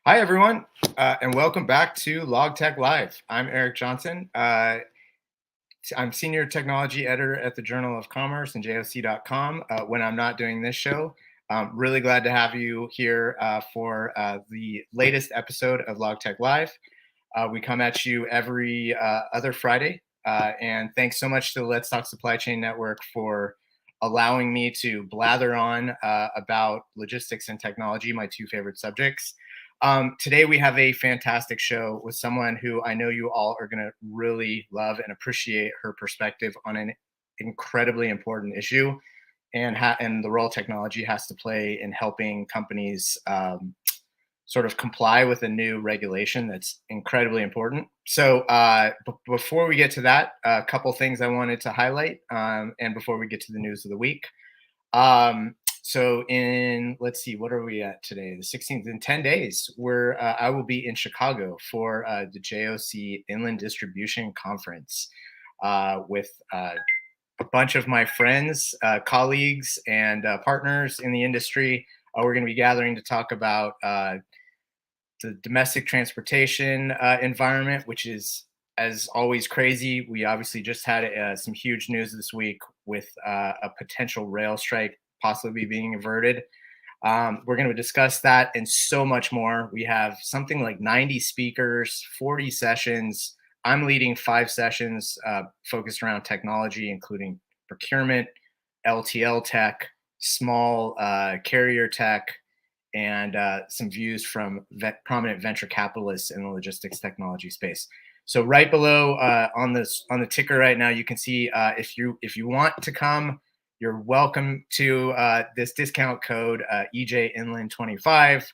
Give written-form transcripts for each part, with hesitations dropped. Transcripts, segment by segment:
Hi, everyone, and welcome back to LogTech Live. I'm Eric Johnson. I'm Senior Technology Editor at the Journal of Commerce and JOC.com when I'm not doing this show. Really glad to have you here for the latest episode of LogTech Live. We come at you every other Friday, and thanks so much to the Let's Talk Supply Chain Network for allowing me to blather on about logistics and technology, my two favorite subjects. Today we have a fantastic show with someone who I know you all are going to really love and appreciate her perspective on an incredibly important issue and the role technology has to play in helping companies sort of comply with a new regulation that's incredibly important. So before we get to that, a couple things I wanted to highlight, and before we get to the news of the week. So let's see, what are we at today? The 16th. In 10 days, I will be in Chicago for the JOC Inland Distribution Conference with a bunch of my friends, colleagues, and partners in the industry. We're going to be gathering to talk about the domestic transportation environment, which is, as always, crazy. We obviously just had some huge news this week with a potential rail strike possibly being averted. We're going to discuss that and so much more. We have something like 90 speakers, 40 sessions. I'm leading 5 sessions focused around technology, including procurement, LTL tech, small carrier tech, and some views from prominent venture capitalists in the logistics technology space. So right below on the ticker right now, you can see if you want to come, you're welcome to this discount code EJInland25.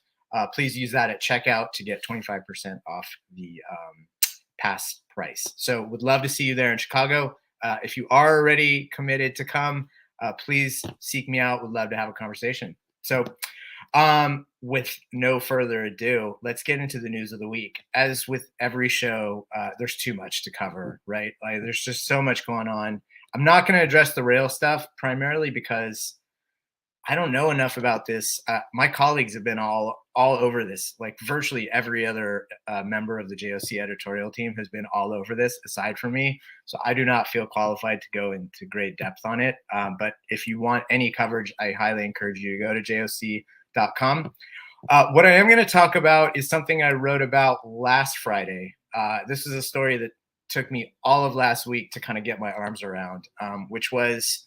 Please use that at checkout to get 25% off the pass price. So would love to see you there in Chicago. If you are already committed to come, please seek me out. Would love to have a conversation. So with no further ado, let's get into the news of the week. As with every show, there's too much to cover, right? Like, there's just so much going on. I'm not going to address the rail stuff primarily because I don't know enough about this. My colleagues have been all over this. Like virtually every other member of the JOC editorial team has been all over this, aside from me. So I do not feel qualified to go into great depth on it. But if you want any coverage, I highly encourage you to go to JOC.com. What I am going to talk about is something I wrote about last Friday. This is a story that took me all of last week to kind of get my arms around, which was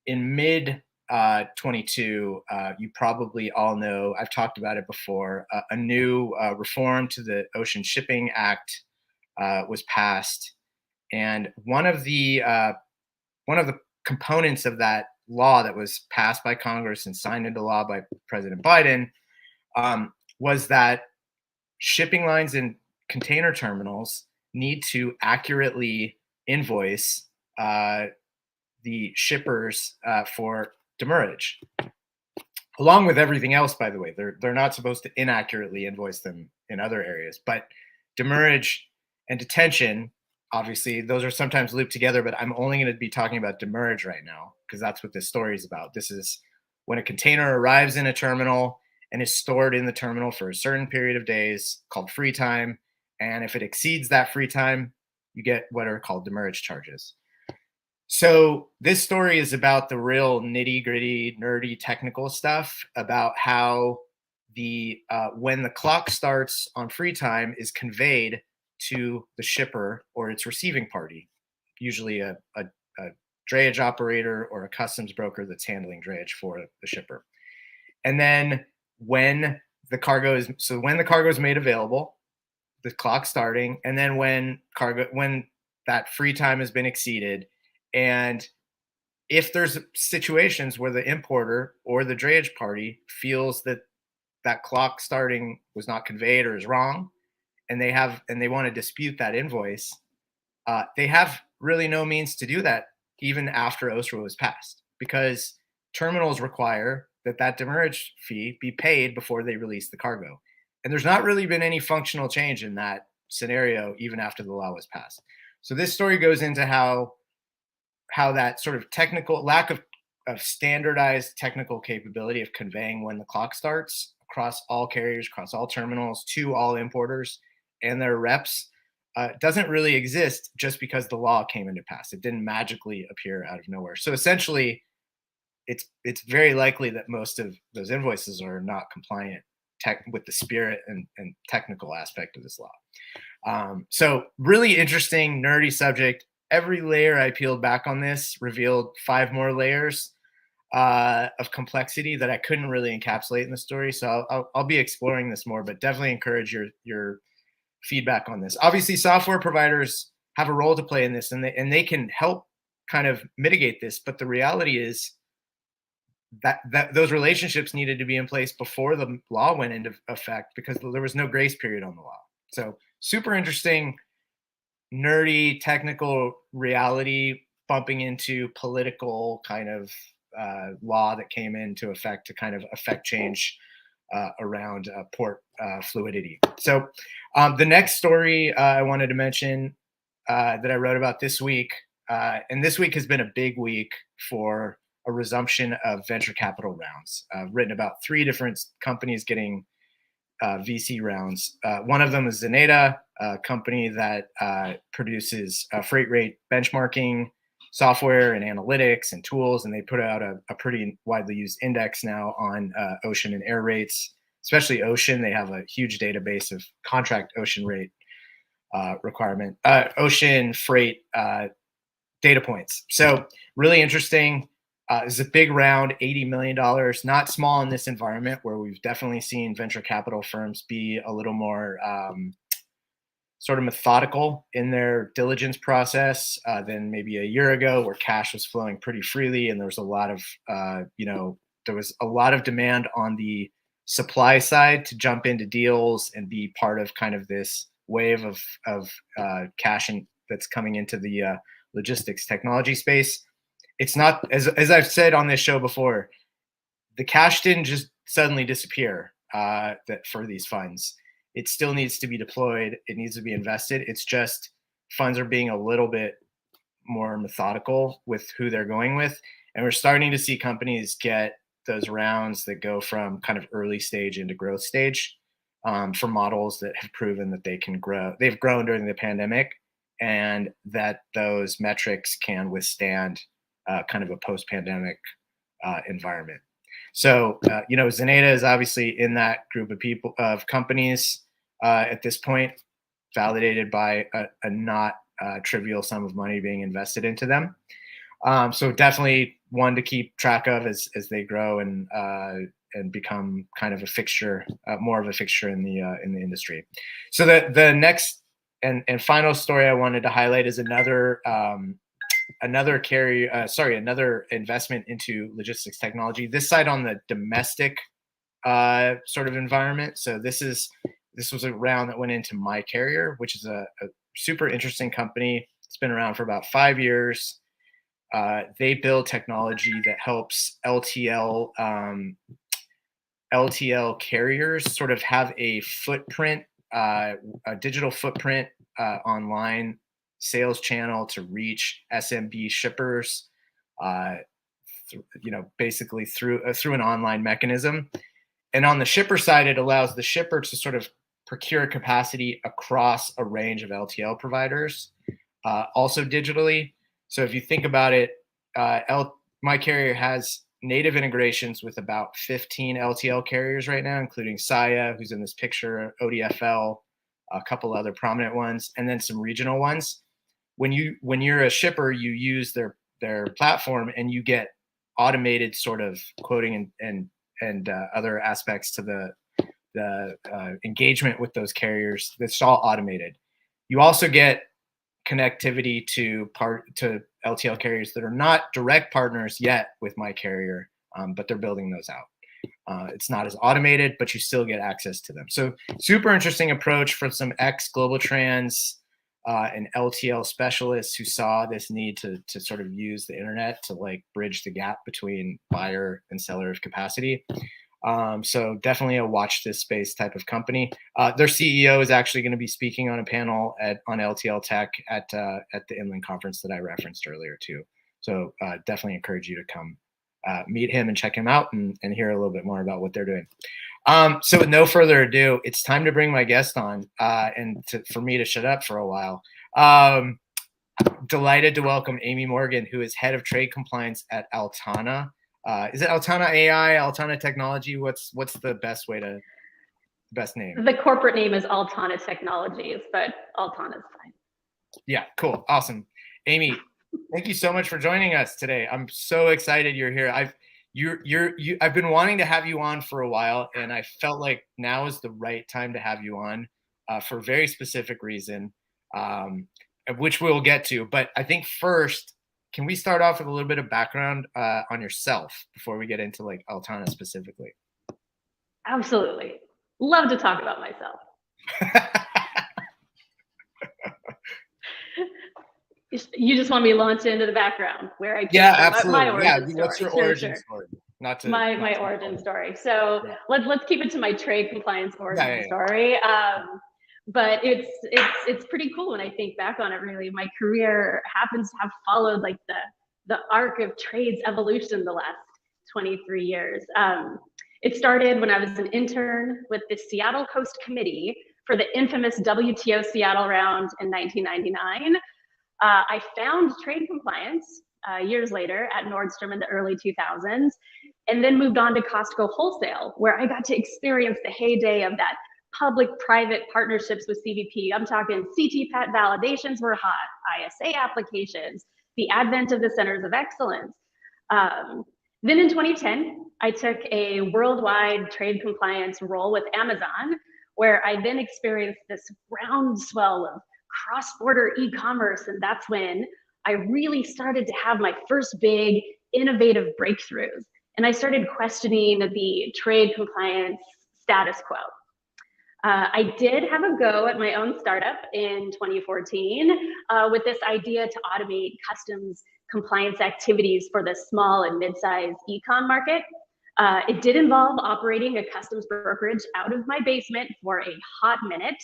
in mid 22. You probably all know, I've talked about it before, a new reform to the Ocean Shipping Act was passed. And one of the components of that law that was passed by Congress and signed into law by President Biden was that shipping lines and container terminals need to accurately invoice the shippers for demurrage, along with everything else. By the way, they're not supposed to inaccurately invoice them in other areas, but demurrage and detention, obviously, those are sometimes looped together. But I'm only going to be talking about demurrage right now because that's what this story is about. This is when a container arrives in a terminal and is stored in the terminal for a certain period of days, called free time. And if it exceeds that free time, you get what are called demurrage charges. So this story is about the real nitty gritty, nerdy, technical stuff about how when the clock starts on free time is conveyed to the shipper or its receiving party, usually a drayage operator or a customs broker that's handling drayage for the shipper. And then when the cargo is made available, the clock starting, and then when that free time has been exceeded, and if there's situations where the importer or the drayage party feels that that clock starting was not conveyed or is wrong, and they want to dispute that invoice, they have really no means to do that even after OSRA was passed, because terminals require that demurrage fee be paid before they release the cargo. And there's not really been any functional change in that scenario even after the law was passed. So this story goes into how that sort of technical lack of standardized technical capability of conveying when the clock starts across all carriers, across all terminals, to all importers and their reps doesn't really exist just because the law came into pass. It didn't magically appear out of nowhere. So essentially, it's very likely that most of those invoices are not compliant with the spirit and technical aspect of this law. So really interesting, nerdy subject. Every layer I peeled back on this revealed 5 more layers of complexity that I couldn't really encapsulate in the story. So I'll be exploring this more, but definitely encourage your feedback on this. Obviously, software providers have a role to play in this, and they can help kind of mitigate this. But the reality is that those relationships needed to be in place before the law went into effect because there was no grace period on the law. So super interesting, nerdy, technical reality bumping into political kind of law that came into effect to kind of affect change around port fluidity. So the next story I wanted to mention that I wrote about this week, and this week has been a big week for a resumption of venture capital rounds. I've written about 3 different companies getting VC rounds. One of them is Zenata, a company that produces freight rate benchmarking software and analytics and tools, and they put out a pretty widely used index now on ocean and air rates, especially ocean. They have a huge database of contract ocean rate ocean freight data points. So really interesting. This is a big round, $80 million, not small in this environment where we've definitely seen venture capital firms be a little more sort of methodical in their diligence process than maybe a year ago, where cash was flowing pretty freely and there was a lot of, there was a lot of demand on the supply side to jump into deals and be part of kind of this wave of cash that's coming into the logistics technology space. It's not, as I've said on this show before, the cash didn't just suddenly disappear that for these funds. It still needs to be deployed. It needs to be invested. It's just funds are being a little bit more methodical with who they're going with. And we're starting to see companies get those rounds that go from kind of early stage into growth stage for models that have proven that they can grow. They've grown during the pandemic, and that those metrics can withstand kind of a post-pandemic environment. So, Zenata is obviously in that group of companies at this point, validated by a not trivial sum of money being invested into them. So definitely one to keep track of as they grow and become kind of a fixture, more of a fixture in the industry. So the next and final story I wanted to highlight is another investment into logistics technology. This side on the domestic sort of environment. So this was a round that went into My Carrier, which is a super interesting company. It's been around for about 5 years. They build technology that helps LTL carriers sort of have a footprint, a digital footprint online sales channel to reach SMB shippers, basically through an online mechanism. And on the shipper side, it allows the shipper to sort of procure capacity across a range of LTL providers, also digitally. So if you think about it, My Carrier has native integrations with about 15 LTL carriers right now, including Saya, who's in this picture, ODFL, a couple other prominent ones, and then some regional ones. When you're a shipper, you use their platform and you get automated sort of quoting and other aspects to the engagement with those carriers. That's all automated. You also get connectivity to LTL carriers that are not direct partners yet with My Carrier, but they're building those out. It's not as automated, but you still get access to them. So super interesting approach from some ex-Global Trans and LTL specialists who saw this need to sort of use the internet to like bridge the gap between buyer and seller of capacity. So definitely a watch this space type of company. Their CEO is actually going to be speaking on a panel on LTL Tech at the Inland Conference that I referenced earlier too. So definitely encourage you to come meet him and check him out and hear a little bit more about what they're doing. So with no further ado, it's time to bring my guest on for me to shut up for a while. Delighted to welcome Amy Morgan, who is head of trade compliance at Altana. Is it Altana AI, Altana Technology? What's the best name? The corporate name is Altana Technologies, but Altana is fine. Yeah, cool, awesome. Amy, thank you so much for joining us today. I'm so excited you're here. I've been wanting to have you on for a while, and I felt like now is the right time to have you on for a very specific reason, which we'll get to. But I think first, can we start off with a little bit of background on yourself before we get into like Altana specifically? Absolutely. Love to talk about myself. You just want me to launch into the background where I came from, absolutely. my origin story. What's your origin story? My origin story. So let's keep it to my trade compliance origin story. But it's pretty cool when I think back on it. Really, my career happens to have followed like the arc of trade's evolution the last 23 years. It started when I was an intern with the Seattle Coast Committee for the infamous WTO Seattle round in 1999. I found trade compliance years later at Nordstrom in the early 2000s, and then moved on to Costco Wholesale, where I got to experience the heyday of that public-private partnerships with CBP. I'm talking CT-PAT validations were hot, ISA applications, the advent of the Centers of Excellence. Then in 2010, I took a worldwide trade compliance role with Amazon, where I then experienced this groundswell of cross-border e-commerce, and that's when I really started to have my first big innovative breakthroughs. And I started questioning the trade compliance status quo. I did have a go at my own startup in 2014 with this idea to automate customs compliance activities for the small and mid-sized e-com market. It did involve operating a customs brokerage out of my basement for a hot minute,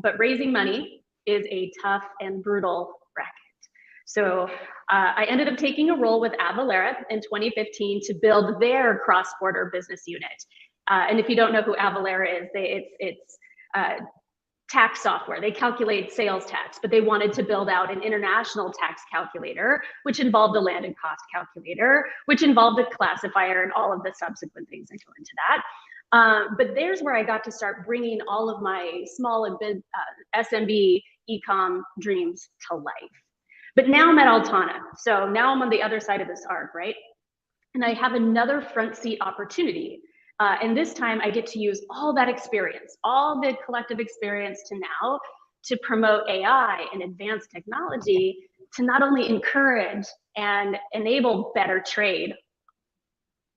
but raising money is a tough and brutal racket. So I ended up taking a role with Avalara in 2015 to build their cross-border business unit. And if you don't know who Avalara is, it's tax software. They calculate sales tax, but they wanted to build out an international tax calculator, which involved a landed cost calculator, which involved a classifier and all of the subsequent things that go into that. But there's where I got to start bringing all of my small and big SMB e-com dreams to life. But now I'm at Altana. So now I'm on the other side of this arc, right? And I have another front seat opportunity. And this time I get to use all that experience, all the collective experience to promote AI and advanced technology to not only encourage and enable better trade,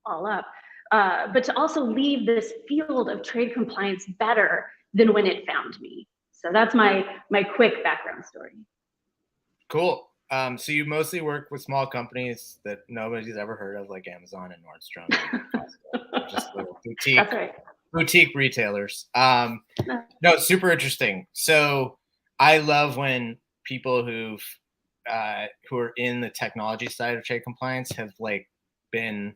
all up, but to also leave this field of trade compliance better than when it found me. So that's my quick background story. Cool. So you mostly work with small companies that nobody's ever heard of, like Amazon and Nordstrom. And just little boutique retailers. No, super interesting. So I love when people who are in the technology side of trade compliance have like been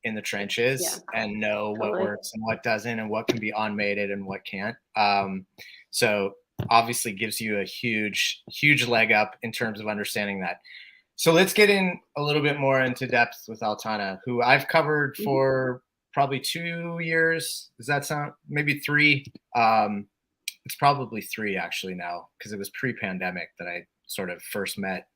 in the trenches and know what works and what doesn't and what can be automated and what can't. So obviously gives you a huge leg up in terms of understanding that. So let's get in a little bit more into depth with Altana, who I've covered for probably 2 years. Does that sound, maybe 3? It's probably 3 actually now, because it was pre-pandemic that I sort of first met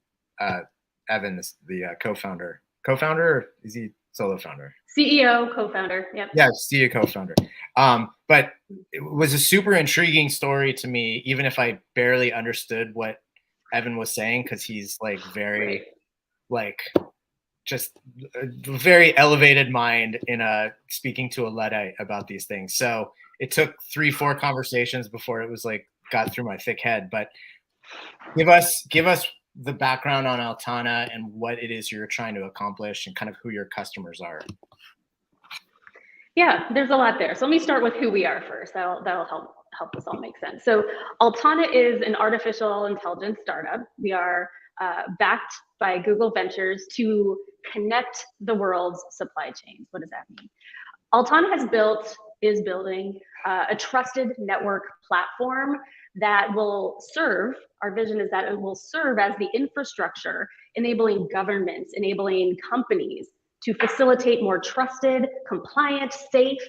Evan, the co-founder. Co-founder, or is he solo founder? CEO, co-founder, yep. Yeah, CEO, co-founder. But it was a super intriguing story to me, even if I barely understood what Evan was saying, because he's like very, like, just a very elevated mind in speaking to a Luddite about these things. So it took 3-4 conversations before it was like got through my thick head. But give us the background on Altana and what it is you're trying to accomplish and kind of who your customers are. Yeah, there's a lot there. So let me start with who we are first. That'll help this all make sense. So Altana is an artificial intelligence startup. We are backed by Google Ventures to connect the world's supply chains. What does that mean? Altana has built is building a trusted network platform that will serve, our vision is that it will serve as the infrastructure enabling governments, enabling companies to facilitate more trusted, compliant, safe,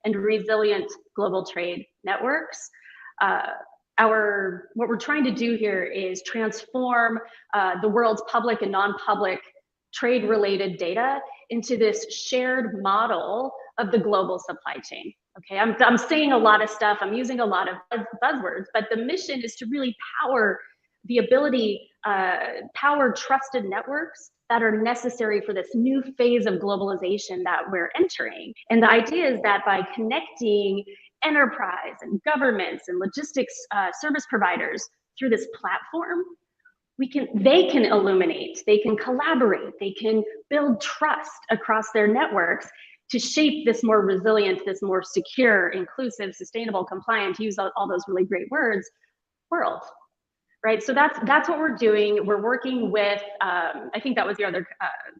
and resilient global trade networks. What we're trying to do here is transform the world's public and non-public trade-related data into this shared model of the global supply chain. Okay, I'm saying a lot of stuff, I'm using a lot of buzzwords, but the mission is to really power the ability, power trusted networks that are necessary for this new phase of globalization that we're entering. And the idea is that by connecting enterprise and governments and logistics service providers through this platform, they can illuminate, they can collaborate, they can build trust across their networks to shape this more resilient, this more secure, inclusive, sustainable, compliant, to use all those really great words, world. Right, so that's what we're doing. We're working with, I think that was the other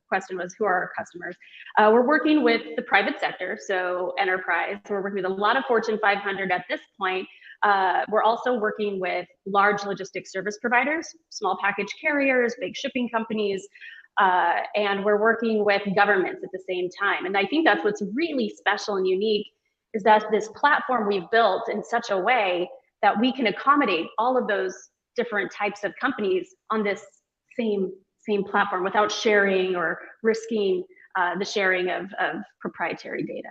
question was, who are our customers? We're working with the private sector, so enterprise. So we're working with a lot of Fortune 500 at this point. We're also working with large logistics service providers, small package carriers, big shipping companies, and we're working with governments at the same time. And I think that's what's really special and unique, is that this platform we've built in such a way that we can accommodate all of those different types of companies on this same platform without sharing or risking the sharing of proprietary data.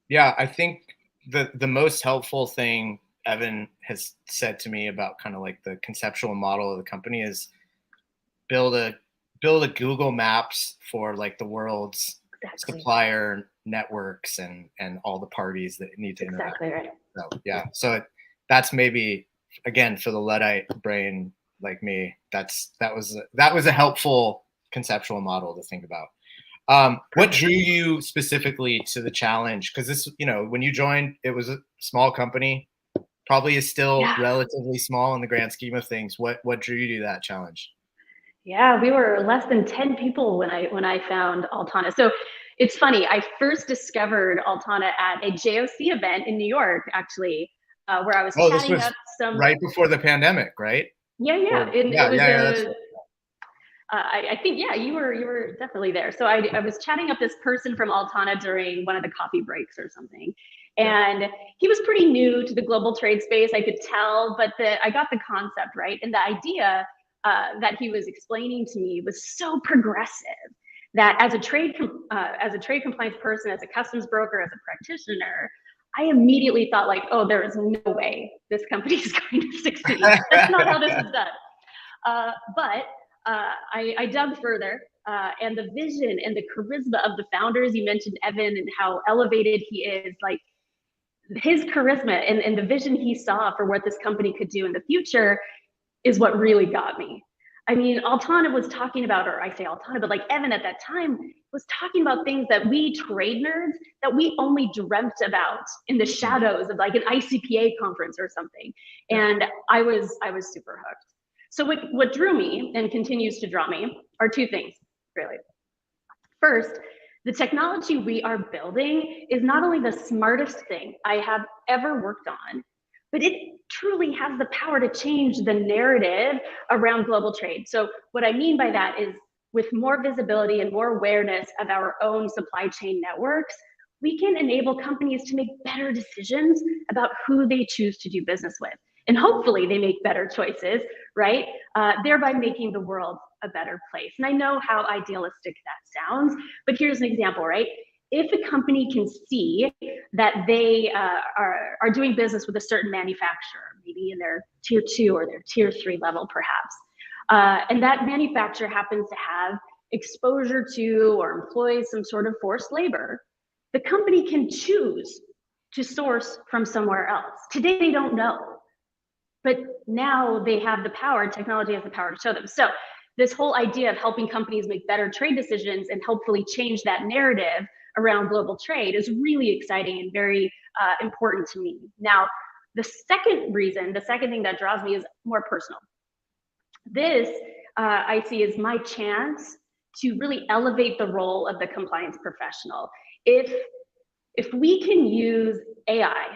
Yeah, I think the most helpful thing Evan has said to me about kind of like the conceptual model of the company is build a Google Maps for like the world's supplier networks and all the parties that need to interact. Exactly right. So yeah, so that's maybe, again, for the Luddite brain like me, that was a helpful conceptual model to think about. What drew you specifically to the challenge? Because this, when you joined, it was a small company, probably is still relatively small in the grand scheme of things. What drew you to that challenge? Yeah, we were less than 10 people when I found Altana. So it's funny, I first discovered Altana at a JOC event in New York, actually, where I was chatting up some right before the pandemic, right? Yeah. I think you were definitely there. So I was chatting up this person from Altana during one of the coffee breaks or something, and he was pretty new to the global trade space. I could tell, but I got the concept right, and the idea that he was explaining to me was so progressive that as a trade compliance person, as a customs broker, as a practitioner, I immediately thought like, oh, there is no way this company is going to succeed. That's not how this is done. But I dug further, and the vision and the charisma of the founders, you mentioned Evan and how elevated he is, like his charisma and the vision he saw for what this company could do in the future is what really got me. I mean, Altana was talking about, or I say Altana, but like Evan at that time was talking about things that we trade nerds, that we only dreamt about in the shadows of like an ICPA conference or something. And I was super hooked. So what drew me and continues to draw me are two things, really. First, the technology we are building is not only the smartest thing I have ever worked on, but it truly has the power to change the narrative around global trade. So what I mean by that is, with more visibility and more awareness of our own supply chain networks, we can enable companies to make better decisions about who they choose to do business with. And hopefully they make better choices, right? Thereby making the world a better place. And I know how idealistic that sounds, but here's an example, right? If a company can see that they are doing business with a certain manufacturer, maybe in their tier 2 or their tier 3 level perhaps, and that manufacturer happens to have exposure to or employs some sort of forced labor, the company can choose to source from somewhere else. Today they don't know, but now they have the power, technology has the power to show them. So this whole idea of helping companies make better trade decisions and hopefully change that narrative around global trade is really exciting and very important to me. Now, the second thing that draws me is more personal. This I see as my chance to really elevate the role of the compliance professional. If if we can use AI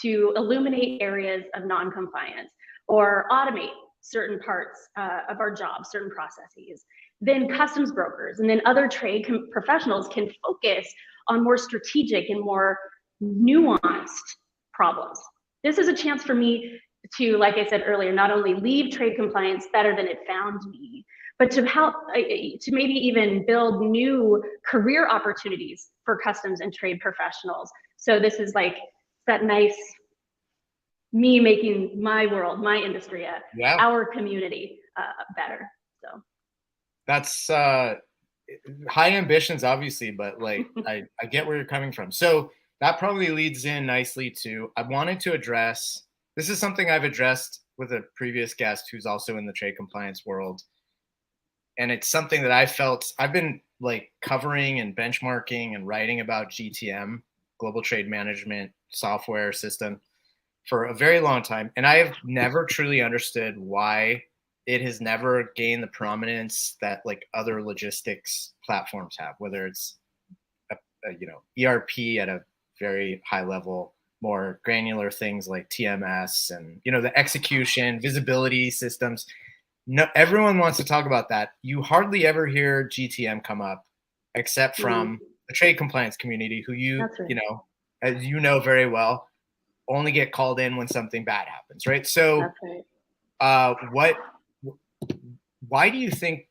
to illuminate areas of non-compliance or automate certain parts of our jobs, certain processes, then customs brokers and then other trade professionals can focus on more strategic and more nuanced problems. This is a chance for me to, like I said earlier, not only leave trade compliance better than it found me, but to help to maybe even build new career opportunities for customs and trade professionals. So this is like that nice me making my world, my industry, our community better. So that's high ambitions, obviously, but like I get where you're coming from. So that probably leads in nicely to, I wanted to address, this is something I've addressed with a previous guest who's also in the trade compliance world. And it's something that I felt I've been like covering and benchmarking and writing about GTM, global trade management software system, for a very long time. And I have never truly understood why it has never gained the prominence that like other logistics platforms have, whether it's ERP at a very high level, more granular things like TMS and the execution, visibility systems. No, everyone wants to talk about that. You hardly ever hear GTM come up, except from the trade compliance community, who as you know very well, only get called in when something bad happens, right? So, why do you think?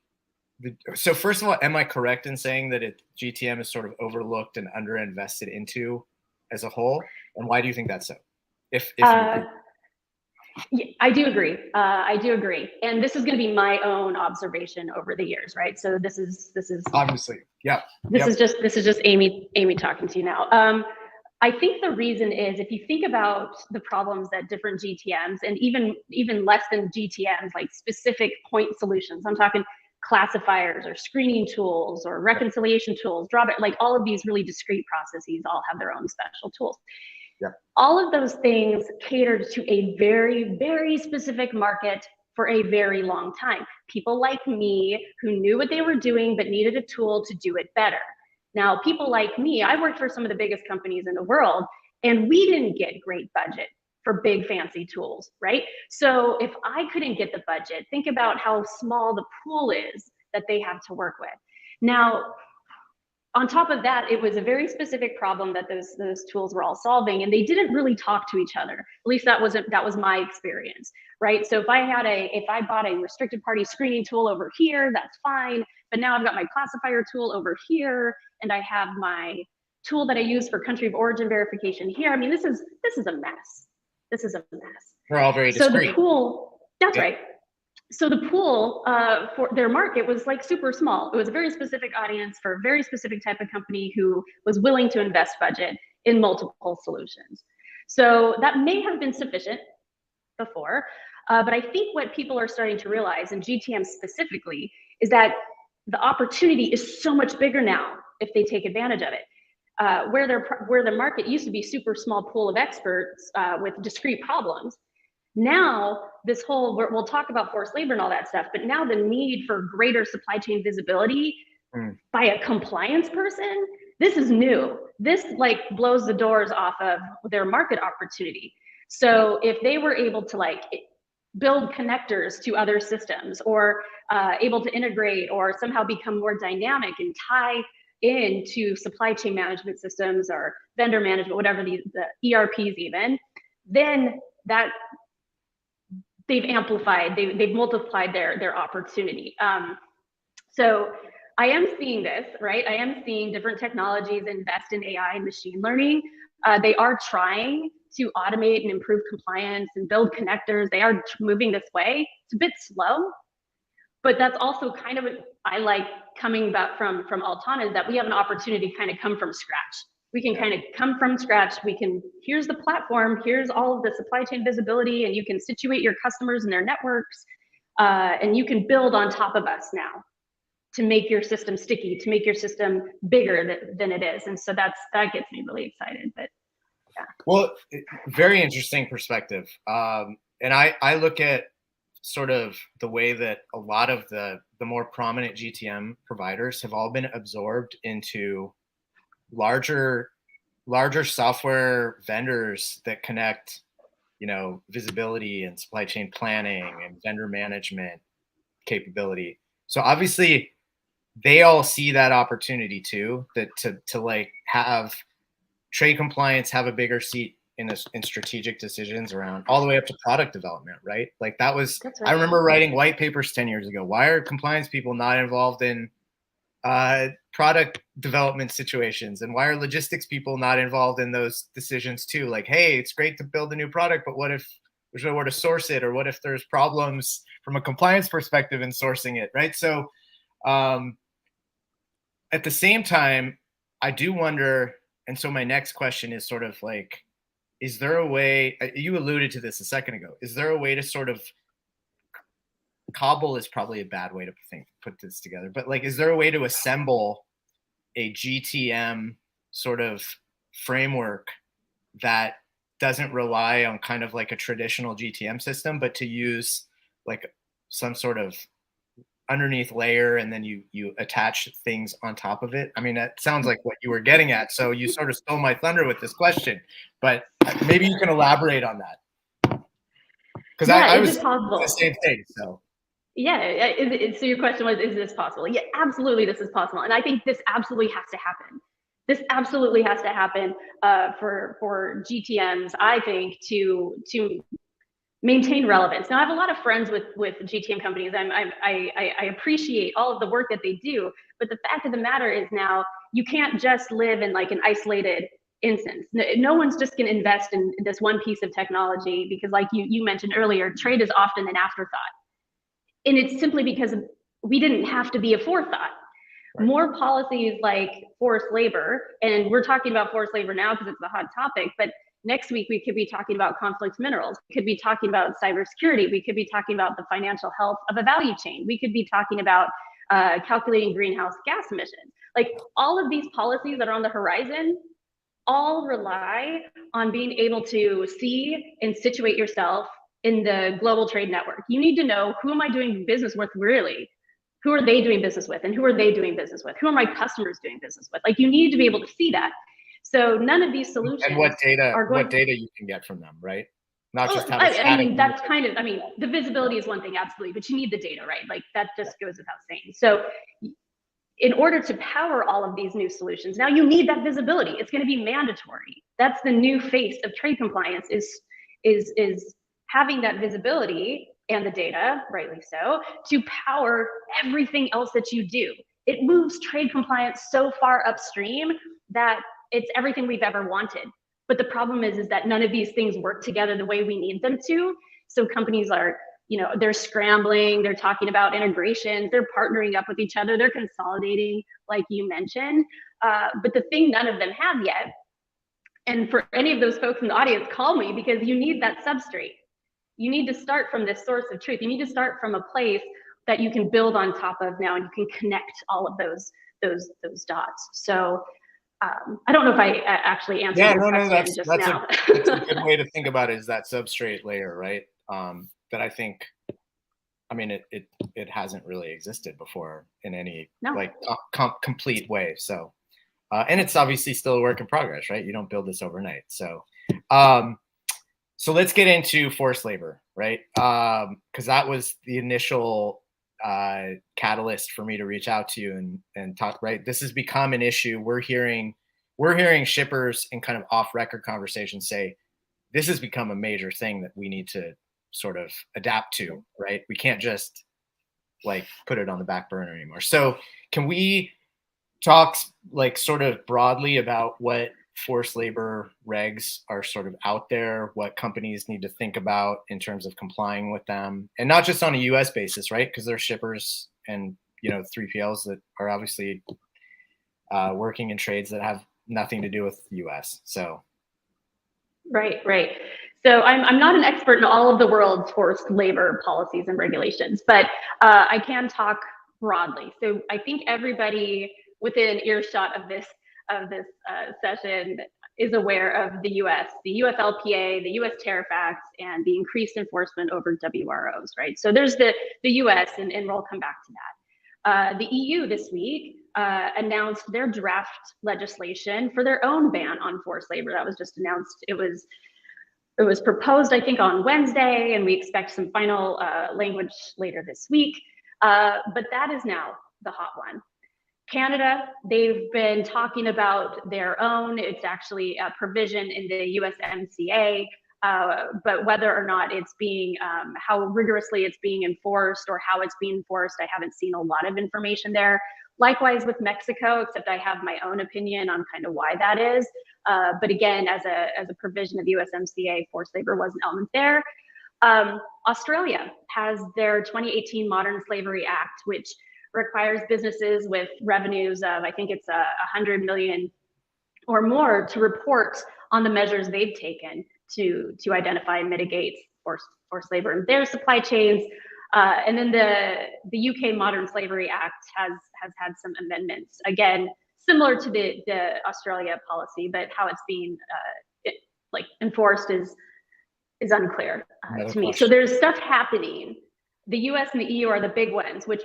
So, first of all, am I correct in saying that GTM is sort of overlooked and underinvested into as a whole? And why do you think that's so? If you agree. Yeah, I do agree. And this is going to be my own observation over the years, right? So this is obviously, yeah. This is just Amy talking to you now. I think the reason is, if you think about the problems that different GTMs and even less than GTMs, like specific point solutions, I'm talking classifiers or screening tools or reconciliation tools, drawback, like all of these really discrete processes all have their own special tools. Yeah. All of those things catered to a very, very specific market for a very long time. People like me who knew what they were doing but needed a tool to do it better. Now, people like me, I worked for some of the biggest companies in the world, and we didn't get great budget for big fancy tools, right? So if I couldn't get the budget, think about how small the pool is that they have to work with. Now, on top of that, it was a very specific problem that those tools were all solving, and they didn't really talk to each other. At least that was my experience, right? So if I bought a restricted party screening tool over here, that's fine. But now I've got my classifier tool over here, and I have my tool that I use for country of origin verification here. I mean, this is a mess. This is a mess. We're all very discreet. So the pool, that's right. So the pool for their market was like super small. It was a very specific audience for a very specific type of company who was willing to invest budget in multiple solutions. So that may have been sufficient before, but I think what people are starting to realize, and GTM specifically, is that the opportunity is so much bigger now if they take advantage of it. Where the market used to be super small pool of experts with discrete problems, now this whole, we'll talk about forced labor and all that stuff, but now the need for greater supply chain visibility by a compliance person, this is new. This like blows the doors off of their market opportunity. So if they were able to like build connectors to other systems, or able to integrate or somehow become more dynamic and tie into supply chain management systems or vendor management, whatever the ERPs even, then that they've amplified, they've multiplied their opportunity. So I am seeing this, right? I am seeing different technologies invest in AI and machine learning. They are trying to automate and improve compliance and build connectors. They are moving this way. It's a bit slow, but that's also kind of, I like coming back from Altana, is that we have an opportunity to kind of come from scratch. We can kind of come from scratch. Here's the platform, here's all of the supply chain visibility, and you can situate your customers and their networks, and you can build on top of us now to make your system sticky, to make your system bigger than it is. And so that gets me really excited. But yeah. Well, very interesting perspective. And I look at sort of the way that a lot of the more prominent GTM providers have all been absorbed into larger larger software vendors that connect, visibility and supply chain planning and vendor management capability. So obviously they all see that opportunity too, that to like have trade compliance have a bigger seat in strategic decisions around all the way up to product development, right? Like that was, That's right. I remember writing white papers 10 years ago. Why are compliance people not involved in product development situations? And why are logistics people not involved in those decisions too? Like, hey, it's great to build a new product, but what if there's nowhere to source it? Or what if there's problems from a compliance perspective in sourcing it, right? So at the same time, I do wonder, and so my next question is sort of like, is there a way, you alluded to this a second ago, is there a way to sort of cobble is probably a bad way to put this together, but like, is there a way to assemble a GTM sort of framework that doesn't rely on kind of like a traditional GTM system, but to use like some sort of underneath layer and then you attach things on top of it? I mean, that sounds like what you were getting at. So you sort of stole my thunder with this question, but maybe you can elaborate on that. Because I was the same thing. So yeah, so your question was, is this possible? Yeah, absolutely, this is possible, and I think this absolutely has to happen. This absolutely has to happen for GTMs, I think, to maintain relevance. Now, I have a lot of friends with GTM companies. I appreciate all of the work that they do, but the fact of the matter is now you can't just live in like an isolated instance. No one's just going to invest in this one piece of technology because, like you mentioned earlier, trade is often an afterthought. And it's simply because we didn't have to be a forethought. Right. More policies like forced labor, and we're talking about forced labor now because it's a hot topic, but next week we could be talking about conflict minerals. We could be talking about cybersecurity. We could be talking about the financial health of a value chain. We could be talking about calculating greenhouse gas emissions. Like all of these policies that are on the horizon all rely on being able to see and situate yourself in the global trade network. You need to know, who am I doing business with really? Who are they doing business with? And who are they doing business with? Who are my customers doing business with? Like, you need to be able to see that. So none of these solutions and what data you can get from them, right? Not just have a static. I mean, that's kind of, I mean, the visibility is one thing, absolutely, but you need the data, right? Like that just goes without saying. So in order to power all of these new solutions, now you need that visibility. It's going to be mandatory. That's the new face of trade compliance, is having that visibility and the data, rightly so, to power everything else that you do. It moves trade compliance so far upstream that it's everything we've ever wanted. But the problem is that none of these things work together the way we need them to. So companies are, they're scrambling, they're talking about integrations, they're partnering up with each other, they're consolidating, like you mentioned. But the thing none of them have yet, and for any of those folks in the audience, call me, because you need that substrate. You need to start from this source of truth. You need to start from a place that you can build on top of now, and you can connect all of those dots. So I don't know if I actually answered your question just now. That's a good way to think about it, is that substrate layer, right? That I think, I mean, it hasn't really existed before in any complete way. So, and it's obviously still a work in progress, right? You don't build this overnight. So, so let's get into forced labor, right? Because that was the initial catalyst for me to reach out to you and talk, right? This has become an issue. We're hearing shippers in kind of off-record conversations say, this has become a major thing that we need to sort of adapt to, right? We can't just like put it on the back burner anymore. So can we talk like sort of broadly about what forced labor regs are sort of out there, what companies need to think about in terms of complying with them, and not just on a US basis, right? Because there's shippers and 3PLs that are obviously working in trades that have nothing to do with the US. So right. So I'm not an expert in all of the world's forced labor policies and regulations, but I can talk broadly. So I think everybody within earshot of this session is aware of the US LPA, the US Tariff Acts, and the increased enforcement over WROs, right? So there's the US, and we'll come back to that. The EU this week announced their draft legislation for their own ban on forced labor. That was just announced. It was proposed, I think, on Wednesday, and we expect some final language later this week. But that is now the hot one. Canada, they've been talking about their own. It's actually a provision in the USMCA, but whether or not it's being, how rigorously it's being enforced or how it's being enforced, I haven't seen a lot of information there. Likewise with Mexico, except I have my own opinion on kind of why that is. But again, as a provision of USMCA, forced labor was an element there. Australia has their 2018 Modern Slavery Act, which requires businesses with revenues of, I think it's 100 million or more, to report on the measures they've taken to identify and mitigate forced labor in their supply chains. And then the UK Modern Slavery Act has had some amendments, again, similar to the Australia policy, but how it's being enforced is unclear to me. So there's stuff happening. The US and the EU are the big ones, which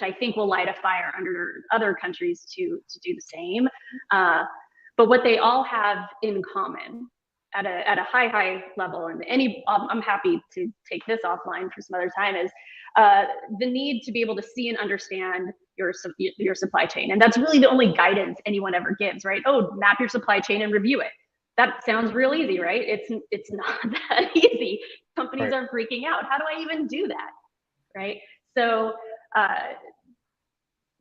I think will light a fire under other countries to do the same. But what they all have in common at a high level, and I'm happy to take this offline for some other time, is the need to be able to see and understand your supply chain. And that's really the only guidance anyone ever gives, right? Oh, map your supply chain and review it. That sounds real easy, right? It's not that easy. Companies are freaking out. How do I even do that? Right? So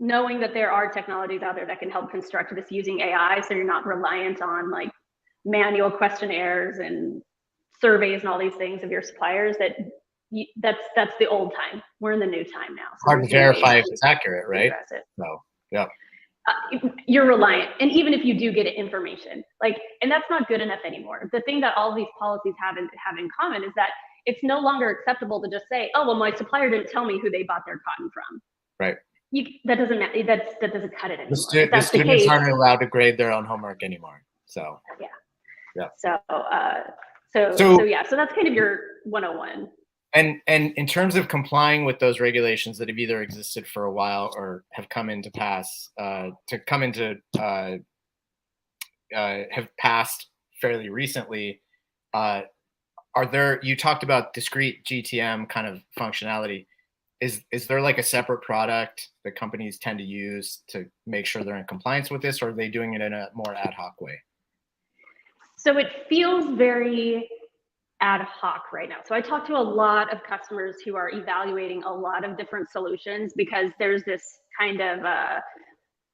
knowing that there are technologies out there that can help construct this using AI, so you're not reliant on like manual questionnaires and surveys and all these things of your suppliers, that's the old time. We're in the new time now. So hard to verify if it's accurate, right? No, yeah. You're reliant, and even if you do get information, and that's not good enough anymore. The thing that all these policies have in common is that it's no longer acceptable to just say, oh, well, my supplier didn't tell me who they bought their cotton from. Right. That doesn't matter. That doesn't cut it anymore. The students aren't allowed to grade their own homework anymore. So yeah. So that's kind of your 101. And in terms of complying with those regulations that have either existed for a while or have come into have passed fairly recently, you talked about discrete GTM kind of functionality. Is there like a separate product that companies tend to use to make sure they're in compliance with this, or are they doing it in a more ad hoc way? So it feels very ad hoc right now. So I talk to a lot of customers who are evaluating a lot of different solutions because there's this kind of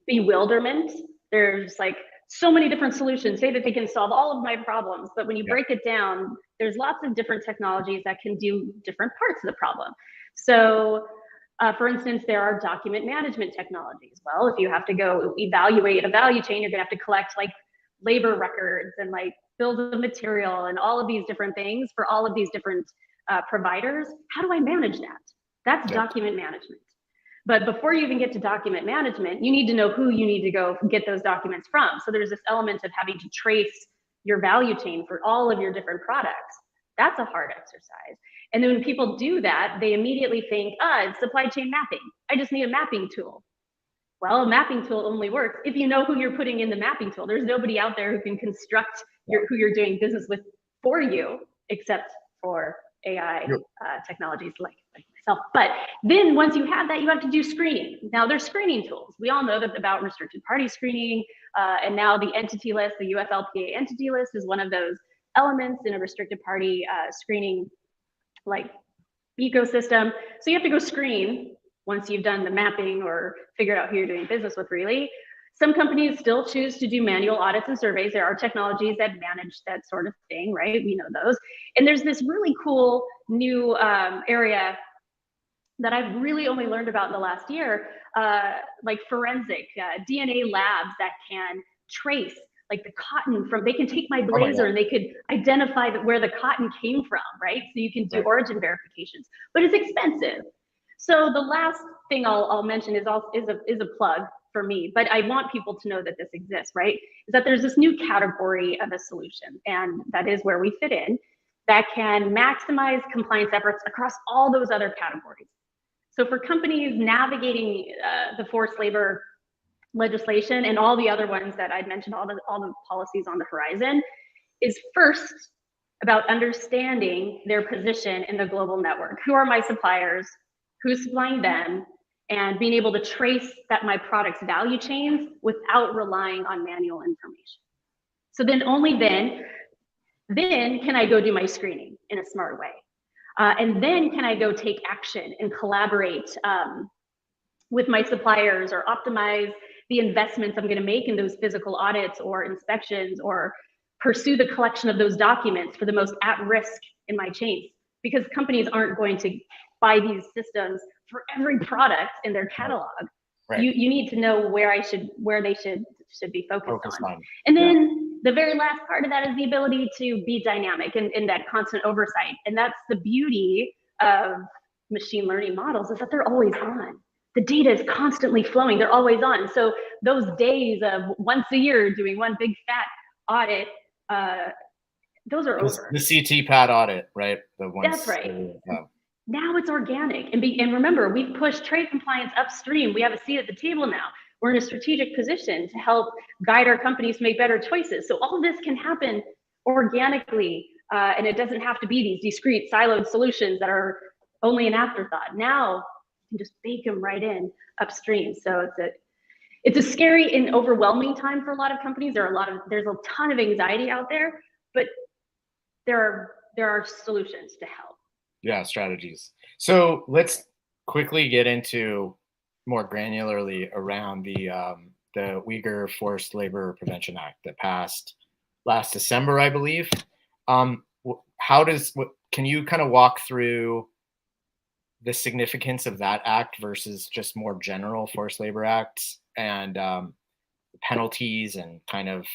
bewilderment. There's like so many different solutions say that they can solve all of my problems, but when you break it down, there's lots of different technologies that can do different parts of the problem. So for instance, there are document management technologies. Well, if you have to go evaluate a value chain, you're gonna have to collect like labor records and like bills of material and all of these different things for all of these different providers. How do I manage that? That's document management. But before you even get to document management, you need to know who you need to go get those documents from. So there's this element of having to trace your value chain for all of your different products. That's a hard exercise. And then when people do that, they immediately think, it's supply chain mapping. I just need a mapping tool. Well, a mapping tool only works if you know who you're putting in the mapping tool. There's nobody out there who can construct who you're doing business with for you, except for AI technologies like myself. But then once you have that, you have to do screening. Now there's screening tools. We all know that about restricted party screening, and now the entity list, the UFLPA entity list is one of those elements in a restricted party screening ecosystem. So you have to go screen once you've done the mapping or figured out who you're doing business with, really. Some companies still choose to do manual audits and surveys. There are technologies that manage that sort of thing, right? We know those. And there's this really cool new area that I've really only learned about in the last year, like forensic DNA labs that can trace like the cotton from, they can take my blazer and they could identify where the cotton came from, right? So you can do origin verifications, but it's expensive. So the last thing I'll mention is a plug for me, but I want people to know that this exists, right? Is that there's this new category of a solution, and that is where we fit in, that can maximize compliance efforts across all those other categories. So for companies navigating the forced labor legislation and all the other ones that I'd mentioned, all the policies on the horizon, is first about understanding their position in the global network. Who are my suppliers? Who's supplying them? And being able to trace that my product's value chains without relying on manual information. So then only then can I go do my screening in a smart way. And then can I go take action and collaborate with my suppliers or optimize the investments I'm going to make in those physical audits or inspections, or pursue the collection of those documents for the most at risk in my chains, because companies aren't going to buy these systems for every product in their catalog. Right. You need to know where they should be focused on. And then the very last part of that is the ability to be dynamic and that constant oversight. And that's the beauty of machine learning models, is that they're always on. The data is constantly flowing, they're always on. So those days of once a year doing one big fat audit, those are over. The CT pad audit, right? That's right. Now it's organic. And remember, we've pushed trade compliance upstream. We have a seat at the table now. We're in a strategic position to help guide our companies to make better choices. So all of this can happen organically, and it doesn't have to be these discrete siloed solutions that are only an afterthought. Now you can just bake them right in upstream. So it's a scary and overwhelming time for a lot of companies. There's a ton of anxiety out there, but there are solutions to help. Yeah, strategies. So let's quickly get into more granularly around the Uyghur Forced Labor Prevention Act that passed last December, I believe. Can you kind of walk through the significance of that act versus just more general forced labor acts, and penalties and kind of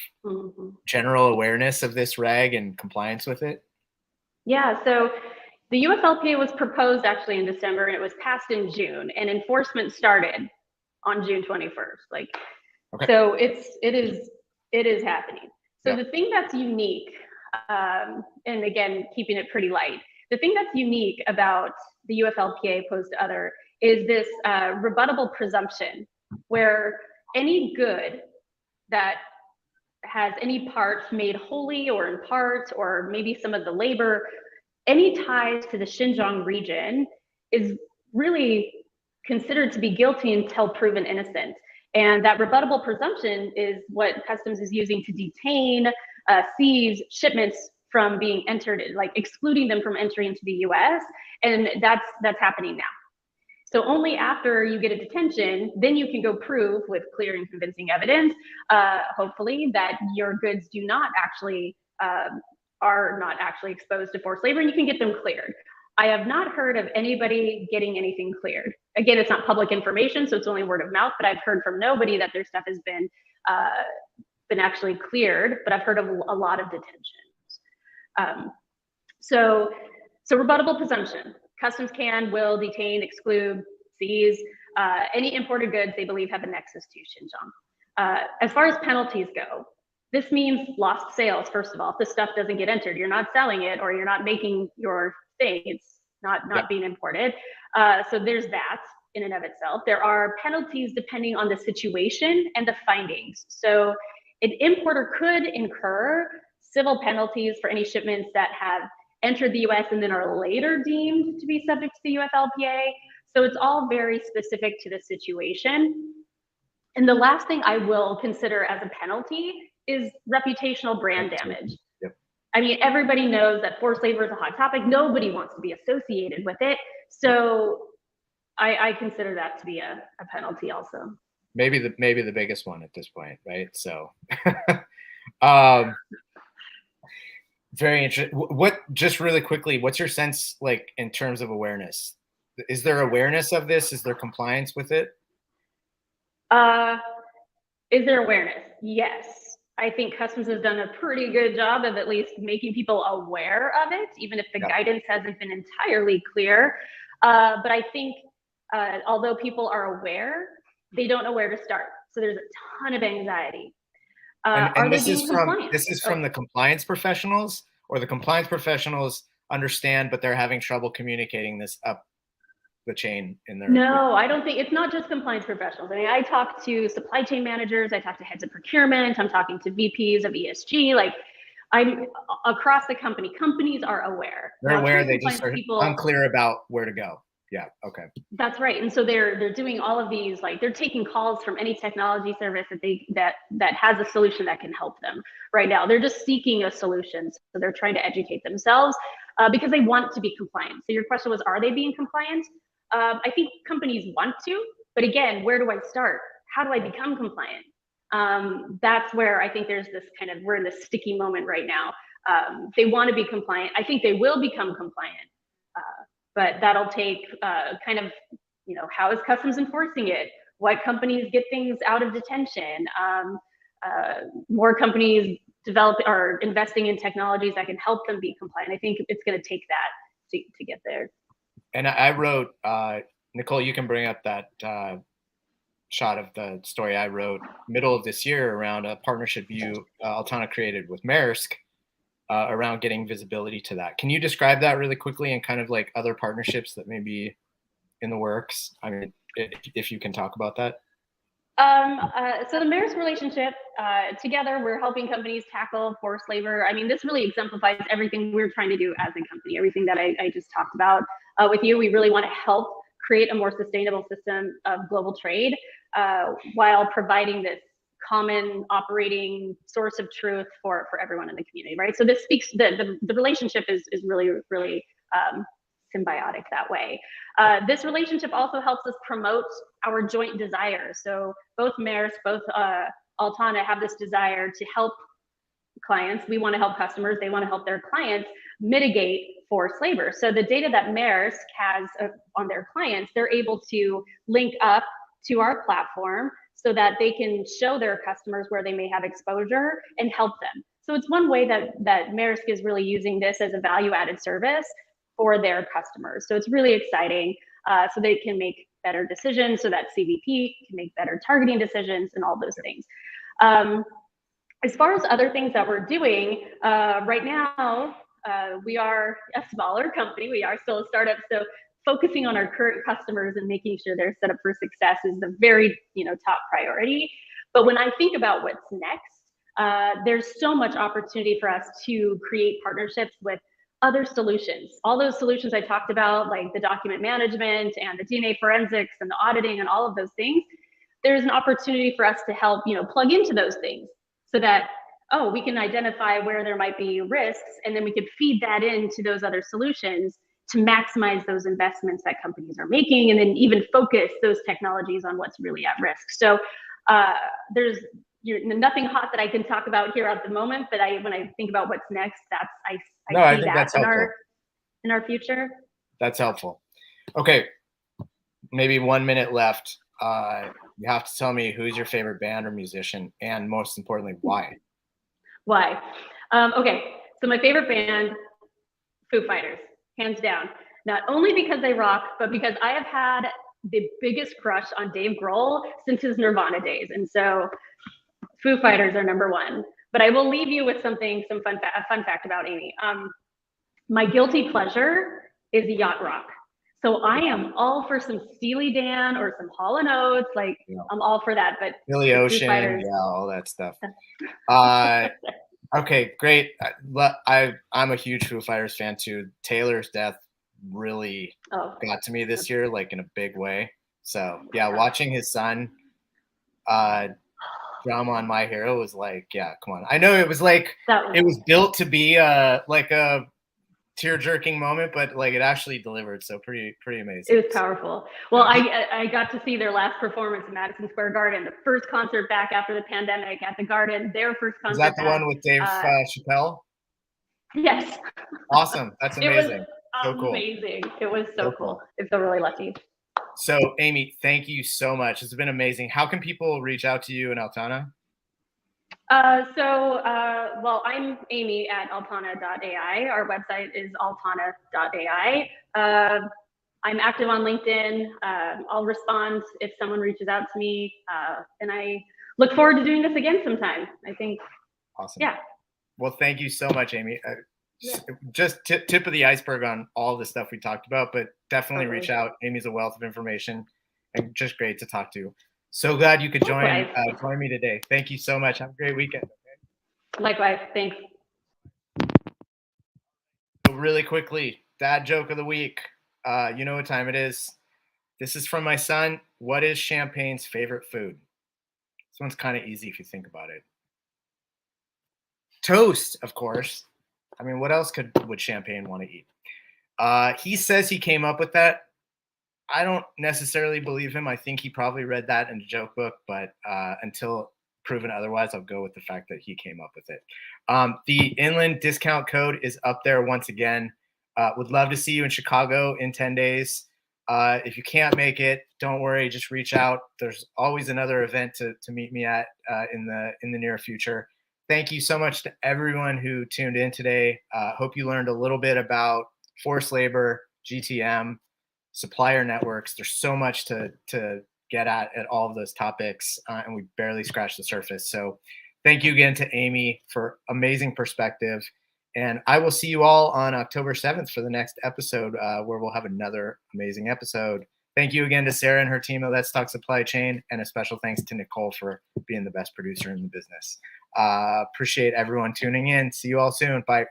general awareness of this reg and compliance with it? Yeah, so the UFLPA was proposed actually in December, and it was passed in June, and enforcement started on June 21st. So it is happening. So the thing that's unique, and again, keeping it pretty light, the thing that's unique about the UFLPA opposed to other is this rebuttable presumption, where any good that has any part made wholly or in part, or maybe some of the labor, any ties to the Xinjiang region, is really considered to be guilty until proven innocent. And that rebuttable presumption is what Customs is using to detain, seize shipments from being entered, like excluding them from entering into the US. And that's happening now. So only after you get a detention, then you can go prove with clear and convincing evidence, hopefully, that your goods are not actually exposed to forced labor, and you can get them cleared. I have not heard of anybody getting anything cleared. Again, it's not public information, so it's only word of mouth, but I've heard from nobody that their stuff has been actually cleared, but I've heard of a lot of detentions. So rebuttable presumption. Customs will detain, exclude, seize any imported goods they believe have a nexus to Xinjiang. As far as penalties go, this means lost sales, first of all. If the stuff doesn't get entered, you're not selling it, or you're not making your thing, it's not being imported. So there's that in and of itself. There are penalties depending on the situation and the findings. So an importer could incur civil penalties for any shipments that have entered the US and then are later deemed to be subject to the UFLPA. So it's all very specific to the situation. And the last thing I will consider as a penalty is reputational brand damage. Yep. I mean, everybody knows that forced labor is a hot topic. Nobody wants to be associated with it. So I consider that to be a penalty also. Maybe the biggest one at this point, right? So very interesting. Just really quickly, what's your sense like in terms of awareness? Is there awareness of this? Is there compliance with it? Is there awareness? Yes. I think Customs has done a pretty good job of at least making people aware of it, even if the guidance hasn't been entirely clear. But I think although people are aware, they don't know where to start. So there's a ton of anxiety. And this is from the compliance professionals, or the compliance professionals understand, but they're having trouble communicating this up the chain in their? No, I don't think it's not just compliance professionals. I mean, I talk to supply chain managers, I talk to heads of procurement, I'm talking to VPs of ESG. Like, I'm across the company. Companies are aware. They're aware. They just are people, unclear about where to go. Yeah. Okay. That's right. And so they're doing all of these, like they're taking calls from any technology service that has a solution that can help them right now. They're just seeking a solution. So they're trying to educate themselves because they want to be compliant. So your question was, are they being compliant? I think companies want to, but again, where do I start? How do I become compliant? That's where I think there's this kind of, we're in this sticky moment right now. They want to be compliant. I think they will become compliant. But that'll take kind of, how is customs enforcing it? What companies get things out of detention? More companies are investing in technologies that can help them be compliant. I think it's going to take that to get there. And I wrote, Nicole, you can bring up that shot of the story I wrote middle of this year around a partnership Altana created with Maersk. Around getting visibility to that. Can you describe that really quickly and kind of like other partnerships that may be in the works? I mean, if you can talk about that. So the Maersk relationship, together, we're helping companies tackle forced labor. I mean, this really exemplifies everything we're trying to do as a company, everything that I just talked about with you. We really want to help create a more sustainable system of global trade while providing this common operating source of truth for everyone in the community, right? So this speaks, the relationship is really, really symbiotic that way. This relationship also helps us promote our joint desire. So both Maersk, both Altana have this desire to help clients. We want to help customers. They want to help their clients mitigate forced labor. So the data that Maersk has on their clients, they're able to link up to our platform so that they can show their customers where they may have exposure and help them. So it's one way that Maersk is really using this as a value-added service for their customers. So it's really exciting. So they can make better decisions, so that CVP can make better targeting decisions and all those things. As far as other things that we're doing, right now, we are a smaller company. We are still a startup. So focusing on our current customers and making sure they're set up for success is the very top priority. But when I think about what's next, there's so much opportunity for us to create partnerships with other solutions. All those solutions I talked about, like the document management and the DNA forensics and the auditing and all of those things, there's an opportunity for us to help plug into those things so that, we can identify where there might be risks, and then we could feed that into those other solutions to maximize those investments that companies are making, and then even focus those technologies on what's really at risk. So there's nothing hot that I can talk about here at the moment, but when I think about what's next, I see that in our future. That's helpful. Okay, maybe 1 minute left. You have to tell me who's your favorite band or musician, and most importantly, why? Why? Okay, so my favorite band, Foo Fighters, hands down. Not only because they rock, but because I have had the biggest crush on Dave Grohl since his Nirvana days. And so Foo Fighters are number one. But I will leave you with a fun fact about Amy. My guilty pleasure is yacht rock. So I am all for some Steely Dan or some Hall & Oates. Like, I'm all for that. But Billy Ocean, all that stuff. Okay, great. I'm a huge Foo Fighters fan too. Taylor's death really got to me this year, like in a big way. So yeah, watching his son drum on My Hero was like, yeah, come on. I know it was like it was built to be like a tear-jerking moment, but like it actually delivered. So pretty amazing. It was powerful. Well, I got to see their last performance in Madison Square Garden, the first concert back after the pandemic at the Garden. Their first concert. Is that the one with Dave Chappelle? Yes. Awesome. That's amazing. So cool. Amazing. It was so cool. I feel really lucky. So Amy, thank you so much. It's been amazing. How can people reach out to you in Altana? Well, I'm Amy at altana.ai. Our website is altana.ai. I'm active on LinkedIn. I'll respond if someone reaches out to me. And I look forward to doing this again sometime, I think. Awesome. Yeah. Well, thank you so much, Amy. just tip of the iceberg on all the stuff we talked about, but definitely reach out. Amy's a wealth of information and just great to talk to. So glad you could join me today. Thank you so much. Have a great weekend. Okay? Likewise. Thanks. So really quickly, dad joke of the week. You know what time it is. This is from my son. What is Champagne's favorite food? This one's kind of easy if you think about it. Toast, of course. I mean, what else would Champagne want to eat? He says he came up with that. I don't necessarily believe him. I think he probably read that in a joke book, but until proven otherwise, I'll go with the fact that he came up with it. The Inland discount code is up there once again. Would love to see you in Chicago in 10 days. If you can't make it, don't worry. Just reach out. There's always another event to meet me at in the near future. Thank you so much to everyone who tuned in today. Hope you learned a little bit about forced labor, GTM, supplier networks. There's so much to get at all of those topics, and we barely scratched the surface. So thank you again to Amy for amazing perspective. And I will see you all on October 7th for the next episode, where we'll have another amazing episode. Thank you again to Sarah and her team at Let's Talk Supply Chain, and a special thanks to Nicole for being the best producer in the business. Appreciate everyone tuning in. See you all soon. Bye.